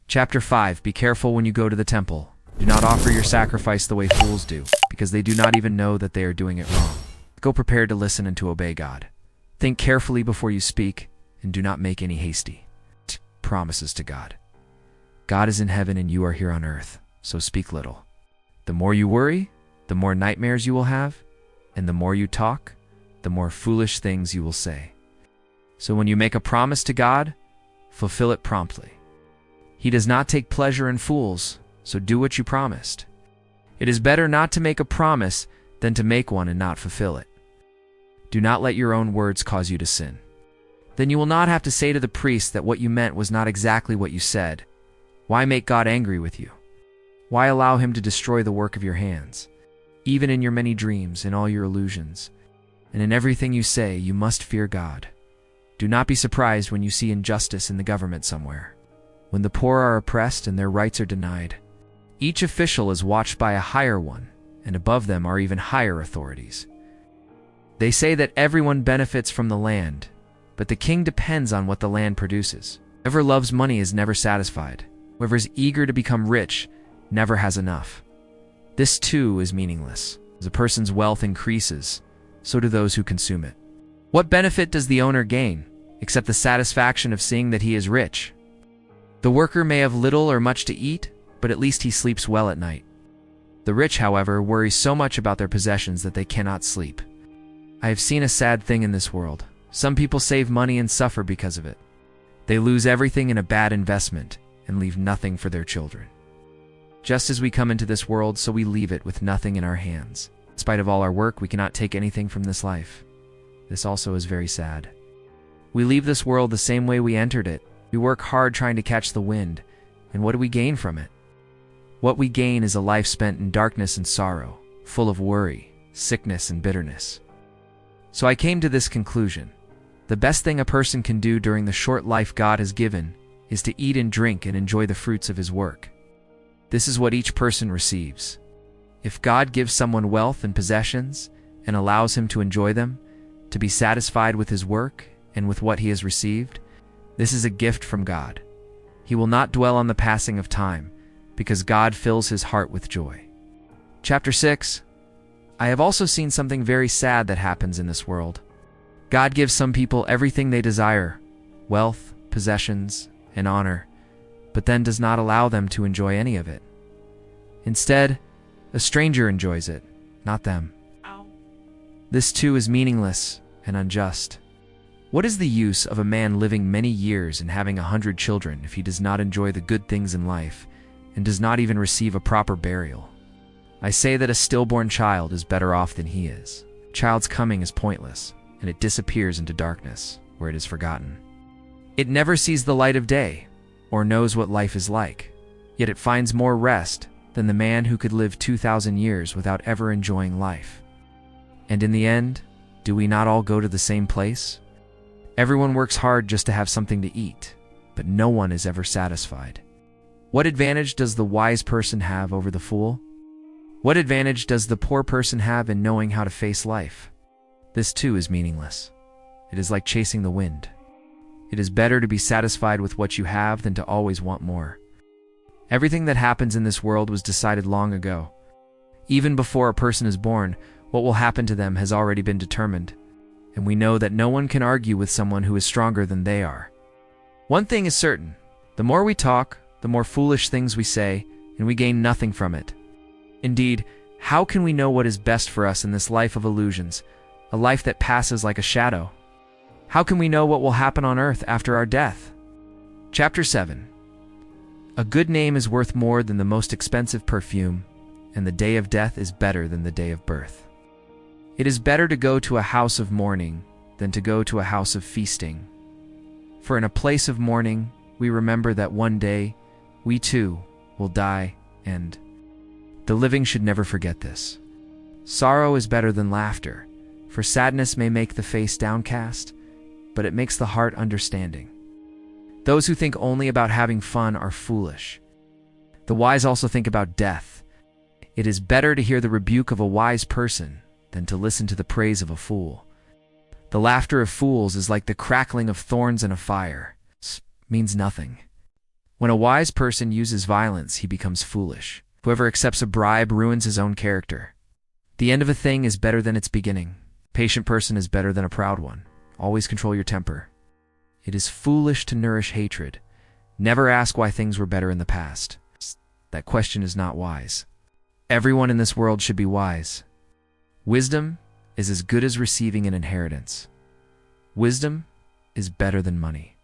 Chapter 5. Be careful when you go to the temple. Do not offer your sacrifice the way fools do, because they do not even know that they are doing it wrong. Go prepared to listen and to obey God. Think carefully before you speak, and do not make any hasty promises to God. God is in heaven and you are here on earth, so speak little. The more you worry, the more nightmares you will have, and the more you talk, the more foolish things you will say. So when you make a promise to God, fulfill it promptly. He does not take pleasure in fools, so do what you promised. It is better not to make a promise than to make one and not fulfill it. Do not let your own words cause you to sin. Then you will not have to say to the priest that what you meant was not exactly what you said. Why make God angry with you? Why allow him to destroy the work of your hands? Even in your many dreams, in all your illusions, and in everything you say, you must fear God. Do not be surprised when you see injustice in the government somewhere, when the poor are oppressed and their rights are denied. Each official is watched by a higher one, and above them are even higher authorities. They say that everyone benefits from the land, but the king depends on what the land produces. Whoever loves money is never satisfied. Whoever is eager to become rich never has enough. This too is meaningless. As a person's wealth increases, so do those who consume it. What benefit does the owner gain, except the satisfaction of seeing that he is rich? The worker may have little or much to eat, but at least he sleeps well at night. The rich, however, worry so much about their possessions that they cannot sleep. I have seen a sad thing in this world. Some people save money and suffer because of it. They lose everything in a bad investment and leave nothing for their children. Just as we come into this world, so we leave it with nothing in our hands. In spite of all our work, we cannot take anything from this life. This also is very sad. We leave this world the same way we entered it. We work hard trying to catch the wind, and what do we gain from it? What we gain is a life spent in darkness and sorrow, full of worry, sickness, and bitterness. So I came to this conclusion. The best thing a person can do during the short life God has given is to eat and drink and enjoy the fruits of his work. This is what each person receives. If God gives someone wealth and possessions and allows him to enjoy them, to be satisfied with his work and with what he has received, this is a gift from God. He will not dwell on the passing of time, because God fills his heart with joy. Chapter 6. I have also seen something very sad that happens in this world. God gives some people everything they desire, wealth, possessions, and honor, but then does not allow them to enjoy any of it. Instead, a stranger enjoys it, not them. This too is meaningless and unjust. What is the use of a man living many years and having 100 children if he does not enjoy the good things in life and does not even receive a proper burial? I say that a stillborn child is better off than he is. A child's coming is pointless, and it disappears into darkness, where it is forgotten. It never sees the light of day, or knows what life is like, yet it finds more rest than the man who could live 2,000 years without ever enjoying life. And in the end, do we not all go to the same place? Everyone works hard just to have something to eat, but no one is ever satisfied. What advantage does the wise person have over the fool? What advantage does the poor person have in knowing how to face life? This too is meaningless. It is like chasing the wind. It is better to be satisfied with what you have than to always want more. Everything that happens in this world was decided long ago. Even before a person is born, what will happen to them has already been determined, and we know that no one can argue with someone who is stronger than they are. One thing is certain: the more we talk, the more foolish things we say, and we gain nothing from it. Indeed, how can we know what is best for us in this life of illusions, a life that passes like a shadow? How can we know what will happen on earth after our death? Chapter 7. A good name is worth more than the most expensive perfume, and the day of death is better than the day of birth. It is better to go to a house of mourning than to go to a house of feasting. For in a place of mourning, we remember that one day, we too will die, and the living should never forget this. Sorrow is better than laughter, for sadness may make the face downcast, but it makes the heart understanding. Those who think only about having fun are foolish. The wise also think about death. It is better to hear the rebuke of a wise person than to listen to the praise of a fool. The laughter of fools is like the crackling of thorns in a fire. It means nothing. When a wise person uses violence, he becomes foolish. Whoever accepts a bribe ruins his own character. The end of a thing is better than its beginning. A patient person is better than a proud one. Always control your temper. It is foolish to nourish hatred. Never ask why things were better in the past. That question is not wise. Everyone in this world should be wise. Wisdom is as good as receiving an inheritance. Wisdom is better than money.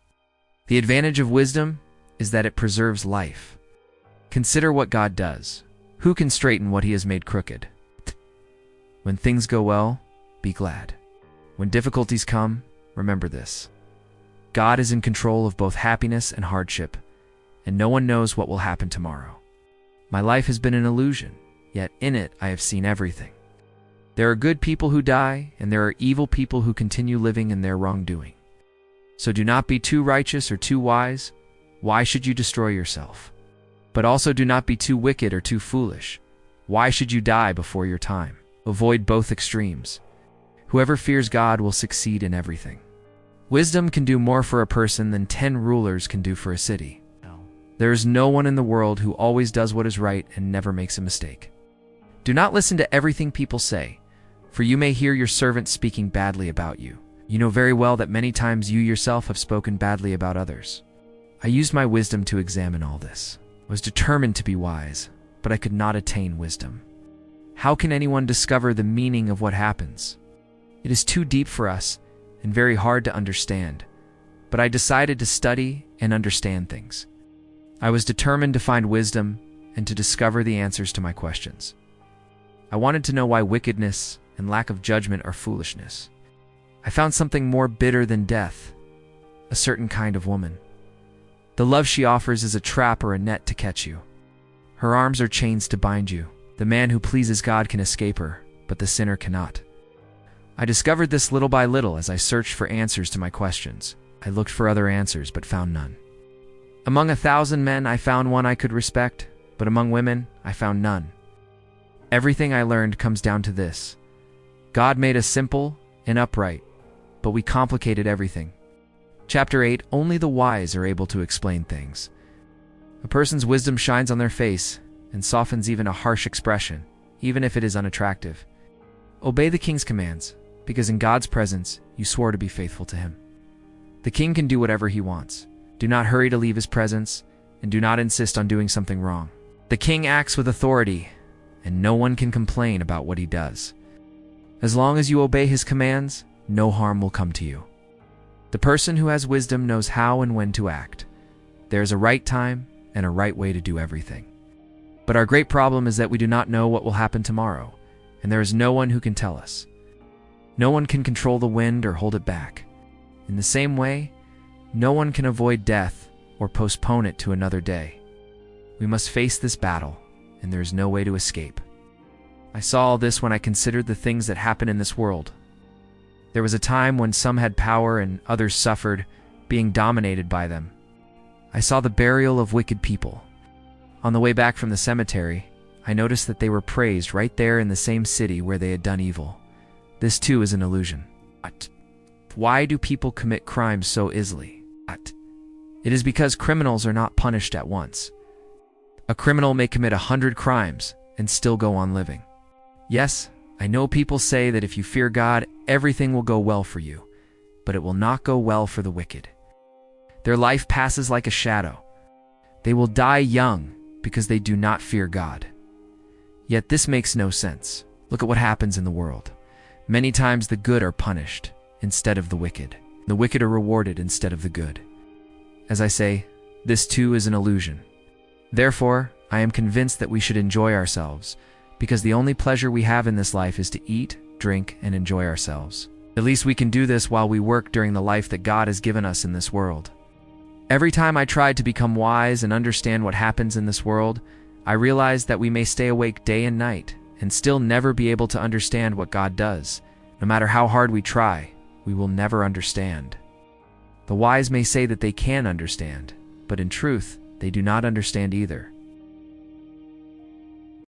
The advantage of wisdom is that it preserves life. Consider what God does. Who can straighten what he has made crooked? When things go well, be glad. When difficulties come, remember this. God is in control of both happiness and hardship, and no one knows what will happen tomorrow. My life has been an illusion, yet in it I have seen everything. There are good people who die, and there are evil people who continue living in their wrongdoing. So do not be too righteous or too wise. Why should you destroy yourself? But also do not be too wicked or too foolish. Why should you die before your time? Avoid both extremes. Whoever fears God will succeed in everything. Wisdom can do more for a person than 10 rulers can do for a city. There is no one in the world who always does what is right and never makes a mistake. Do not listen to everything people say, for you may hear your servants speaking badly about you. You know very well that many times you yourself have spoken badly about others. I used my wisdom to examine all this. I was determined to be wise, but I could not attain wisdom. How can anyone discover the meaning of what happens? It is too deep for us and very hard to understand, but I decided to study and understand things. I was determined to find wisdom and to discover the answers to my questions. I wanted to know why wickedness and lack of judgment are foolishness. I found something more bitter than death, a certain kind of woman. The love she offers is a trap or a net to catch you. Her arms are chains to bind you. The man who pleases God can escape her, but the sinner cannot. I discovered this little by little as I searched for answers to my questions. I looked for other answers, but found none. Among 1,000 men, I found one I could respect, but among women, I found none. Everything I learned comes down to this. God made us simple and upright, but we complicated everything. Chapter 8, only the wise are able to explain things. A person's wisdom shines on their face and softens even a harsh expression, even if it is unattractive. Obey the king's commands, because in God's presence, you swore to be faithful to him. The king can do whatever he wants. Do not hurry to leave his presence, and do not insist on doing something wrong. The king acts with authority, and no one can complain about what he does. As long as you obey his commands, no harm will come to you. The person who has wisdom knows how and when to act. There is a right time and a right way to do everything. But our great problem is that we do not know what will happen tomorrow, and there is no one who can tell us. No one can control the wind or hold it back. In the same way, no one can avoid death or postpone it to another day. We must face this battle, and there is no way to escape. I saw all this when I considered the things that happen in this world. There was a time when some had power and others suffered, being dominated by them. I saw the burial of wicked people. On the way back from the cemetery, I noticed that they were praised right there in the same city where they had done evil. This too is an illusion. Why do people commit crimes so easily? It is because criminals are not punished at once. A criminal may commit 100 crimes and still go on living. Yes, I know people say that if you fear God, everything will go well for you, but it will not go well for the wicked. Their life passes like a shadow. They will die young because they do not fear God. Yet this makes no sense. Look at what happens in the world. Many times the good are punished instead of the wicked. The wicked are rewarded instead of the good. As I say, this too is an illusion. Therefore, I am convinced that we should enjoy ourselves, because the only pleasure we have in this life is to eat, drink, and enjoy ourselves. At least we can do this while we work during the life that God has given us in this world. Every time I tried to become wise and understand what happens in this world, I realized that we may stay awake day and night and still never be able to understand what God does. No matter how hard we try, we will never understand. The wise may say that they can understand, but in truth, they do not understand either.